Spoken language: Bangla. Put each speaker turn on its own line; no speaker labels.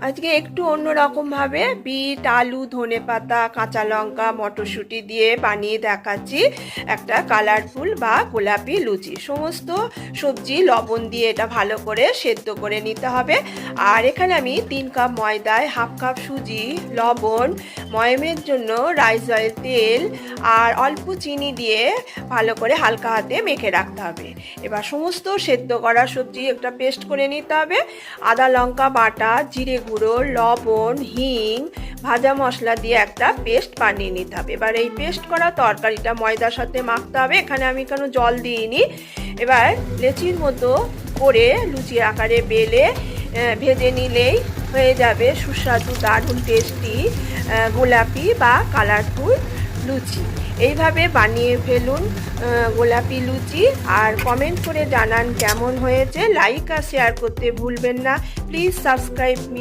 আজকে একটু অন্যরকমভাবে বিট, আলু, ধনেপাতা, কাঁচা লঙ্কা, মটরশুঁটি দিয়ে বানিয়ে দেখাচ্ছি একটা কালারফুল বা গোলাপি লুচি। সমস্ত সবজি লবণ দিয়ে এটা ভালো করে সেদ্ধ করে নিতে হবে। আর এখানে আমি 3 কাপ ময়দায় হাফ কাপ সুজি, লবণ, ময়ামের জন্য রাইস অয়েল, তেল আর অল্প চিনি দিয়ে ভালো করে হালকা হাতে মেখে রাখতে হবে। এবার সমস্ত সেদ্ধ করা সবজি একটা পেস্ট করে নিতে হবে। আদা লঙ্কা বাটা, জিরে গুঁড়ো, লবণ, হিং, ভাজা মশলা দিয়ে একটা পেস্ট বানিয়ে নিতে হবে। এবার এই পেস্ট করা তরকারিটা ময়দার সাথে মাখতে হবে। এখানে আমি কোনো জল দিইনি। এবার লেচির মতো করে লুচি আকারে বেলে ভেজে নিলেই হয়ে যাবে সুস্বাদু, দারুণ টেস্টি গোলাপি বা কালারফুল লুচি। এইভাবে বানিয়ে ফেলুন গোলাপি লুচি, আর কমেন্ট করে জানান কেমন হয়েছে। লাইক আর শেয়ার করতে ভুলবেন না। Please subscribe me.